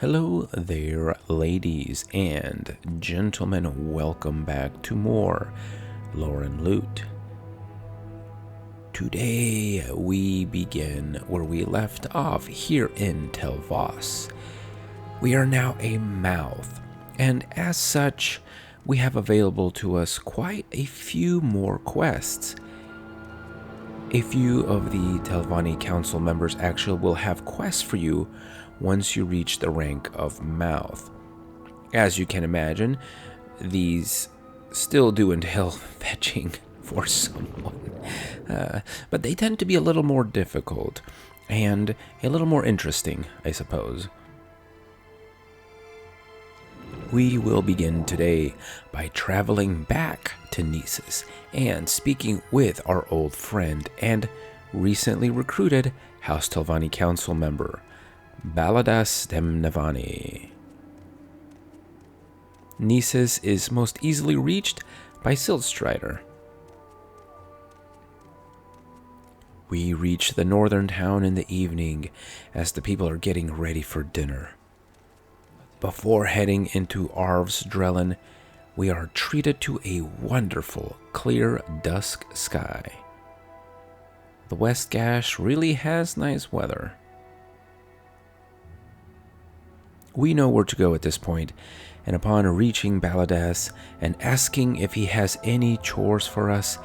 Hello there, ladies and gentlemen. Welcome back to more Lore and Loot. Today we begin where we left off here in Telvas. We are now a mouth, and as such, we have available to us quite a few more quests. A few of the Telvanni Council members actually will have quests for you once you reach the rank of mouth. As you can imagine, these still do entail fetching for someone, but they tend to be a little more difficult and a little more interesting, I suppose. We will begin today by traveling back to Nisus and speaking with our old friend and recently recruited House Telvanni Council member, Baladas Demnavani. Nisus is most easily reached by Siltstrider. We reach the northern town in the evening as the people are getting ready for dinner. Before heading into Arv's Drellin, we are treated to a wonderful, clear dusk sky. The West Gash really has nice weather. We know where to go at this point, and upon reaching Baladas and asking if he has any chores for us,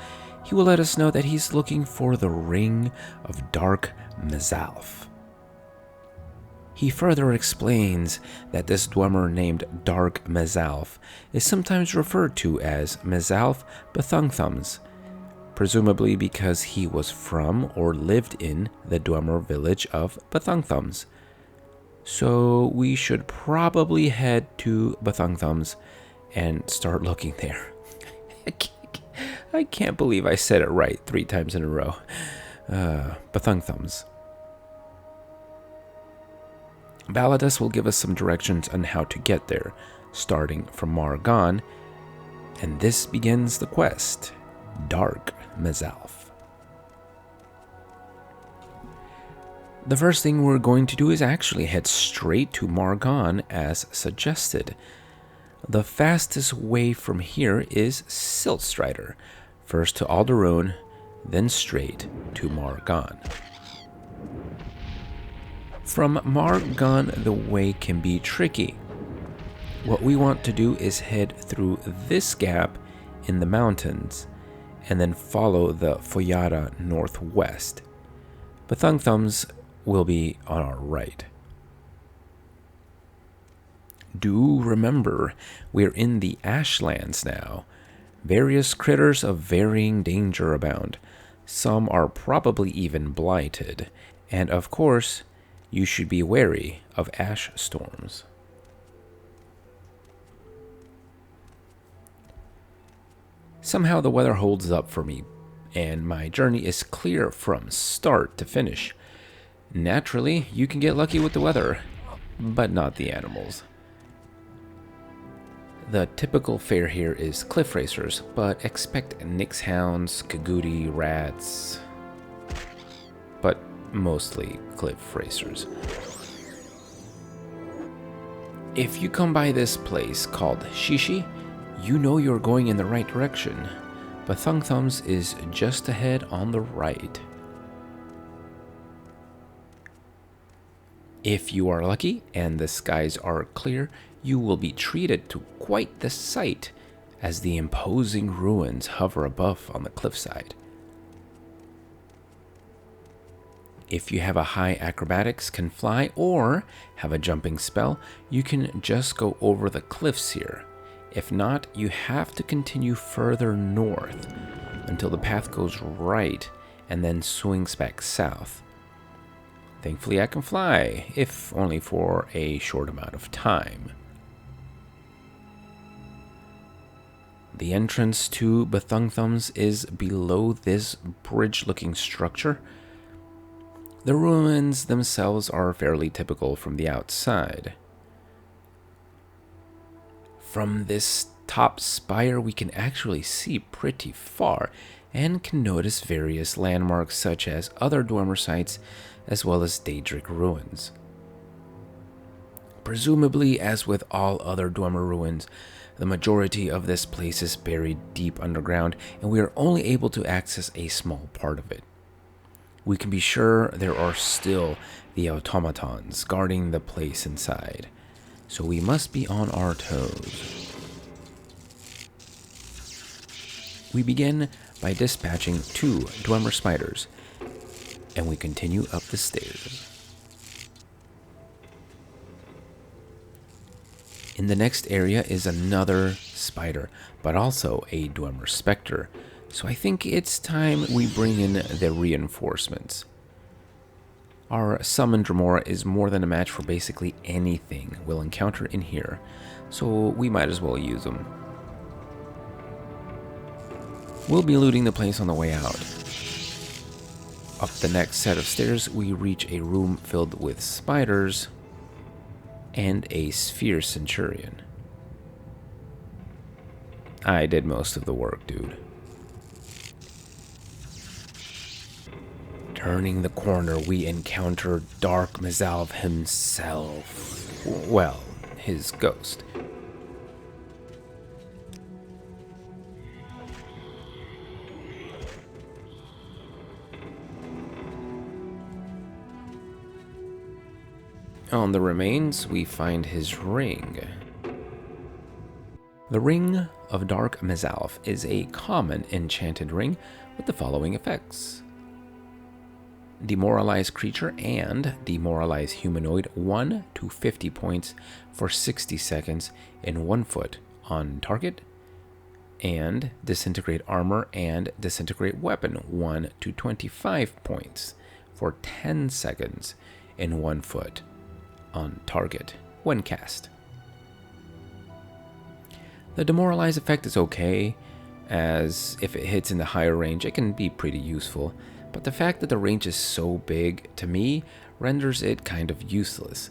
he will let us know that he's looking for the Ring of Dahrk Mezalf. He further explains that this dwemer named Dahrk Mezalf is sometimes referred to as Mezalf Bethungthums, presumably because he was from or lived in the dwemer village of Bethungthums. So we should probably head to Bethungthums and start looking there. I can't believe I said it right 3 times in a row. Bethungthums. Baladas will give us some directions on how to get there, starting from Margon, and this begins the quest, Dahrk Mezalf. The first thing we're going to do is actually head straight to Margon as suggested. The fastest way from here is Siltstrider, first to Alderaan, then straight to Margon. From Margon, the way can be tricky. What we want to do is head through this gap in the mountains, and then follow the Foyada northwest. Bethungthums will be on our right. Do remember, we're in the Ashlands now. Various critters of varying danger abound. Some are probably even blighted, and of course, you should be wary of ash storms. Somehow the weather holds up for me, and my journey is clear from start to finish. Naturally, you can get lucky with the weather, but not the animals. The typical fare here is cliff racers, but expect Nyx hounds, Kagudi, rats, but mostly cliff racers. If you come by this place called Shishi, you know you're going in the right direction. Bethungthums is just ahead on the right. If you are lucky and the skies are clear, you will be treated to quite the sight as the imposing ruins hover above on the cliffside. If you have a high acrobatics, can fly, or have a jumping spell, you can just go over the cliffs here. If not, you have to continue further north until the path goes right and then swings back south. Thankfully, I can fly, if only for a short amount of time. The entrance to Bethungthums is below this bridge-looking structure. The ruins themselves are fairly typical from the outside. From this top spire, we can actually see pretty far and can notice various landmarks such as other Dwemer sites as well as Daedric ruins. Presumably, as with all other Dwemer ruins, the majority of this place is buried deep underground, and we are only able to access a small part of it. We can be sure there are still the automatons guarding the place inside, so we must be on our toes. We begin by dispatching 2 Dwemer spiders, and we continue up the stairs. In the next area is another spider, but also a Dwemer specter, so I think it's time we bring in the reinforcements. Our summoned Dremora is more than a match for basically anything we'll encounter in here, so we might as well use them. We'll be looting the place on the way out. Up the next set of stairs, we reach a room filled with spiders and a sphere centurion. I did most of the work, dude. Turning the corner, we encounter Dahrk Mezalf himself. Well, his ghost. On the remains, we find his ring. The Ring of Dahrk Mezalf is a common enchanted ring with the following effects. Demoralize creature and demoralize humanoid 1 to 50 points for 60 seconds in 1 foot on target, and disintegrate armor and disintegrate weapon 1 to 25 points for 10 seconds in 1 foot on target when cast. The demoralize effect is okay, as if it hits in the higher range it can be pretty useful, but the fact that the range is so big to me renders it kind of useless.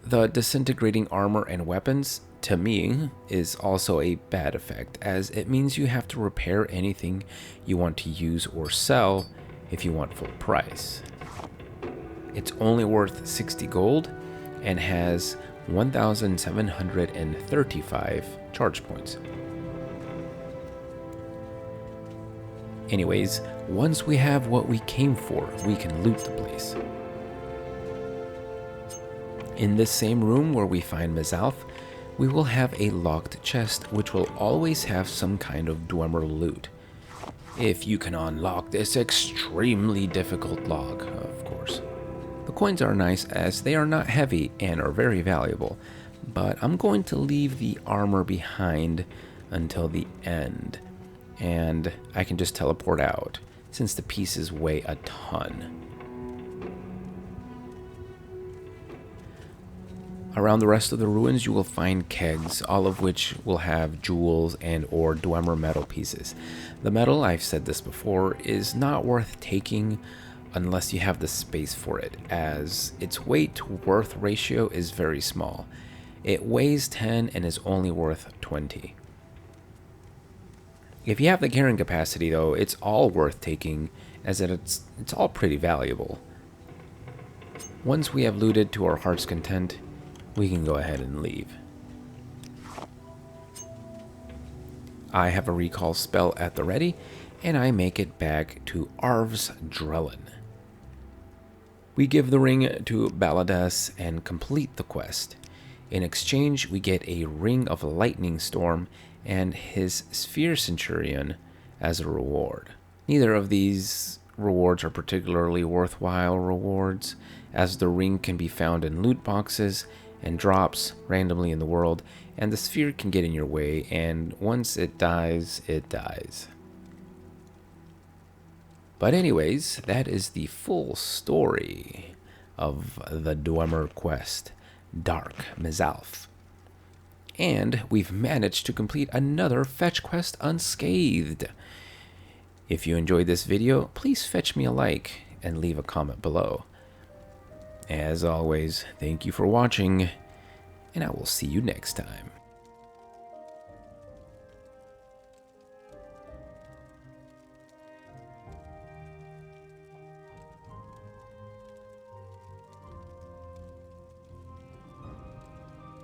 The disintegrating armor and weapons to me is also a bad effect, as it means you have to repair anything you want to use or sell if you want full price. It's only worth 60 gold and has 1,735 charge points. Anyways, once we have what we came for, we can loot the place. In this same room where we find Mezalf, we will have a locked chest which will always have some kind of Dwemer loot. If you can unlock this extremely difficult lock, of course. The coins are nice as they are not heavy and are very valuable, but I'm going to leave the armor behind until the end, and I can just teleport out since the pieces weigh a ton. Around the rest of the ruins you will find kegs, all of which will have jewels and or Dwemer metal pieces. The metal, I've said this before, is not worth taking unless you have the space for it, as its weight to worth ratio is very small. It weighs 10 and is only worth 20. If you have the carrying capacity though, it's all worth taking, as it's all pretty valuable. Once we have looted to our heart's content, we can go ahead and leave. I have a recall spell at the ready, and I make it back to Arv's Drellin. We give the ring to Baladas and complete the quest. In exchange, we get a Ring of Lightning Storm and his Sphere Centurion as a reward. Neither of these rewards are particularly worthwhile rewards, as the ring can be found in loot boxes and drops randomly in the world, and the sphere can get in your way, and once it dies, it dies. But anyways, that is the full story of the Dwemer quest, Dahrk Mezalf. And we've managed to complete another fetch quest unscathed. If you enjoyed this video, please fetch me a like and leave a comment below. As always, thank you for watching, and I will see you next time.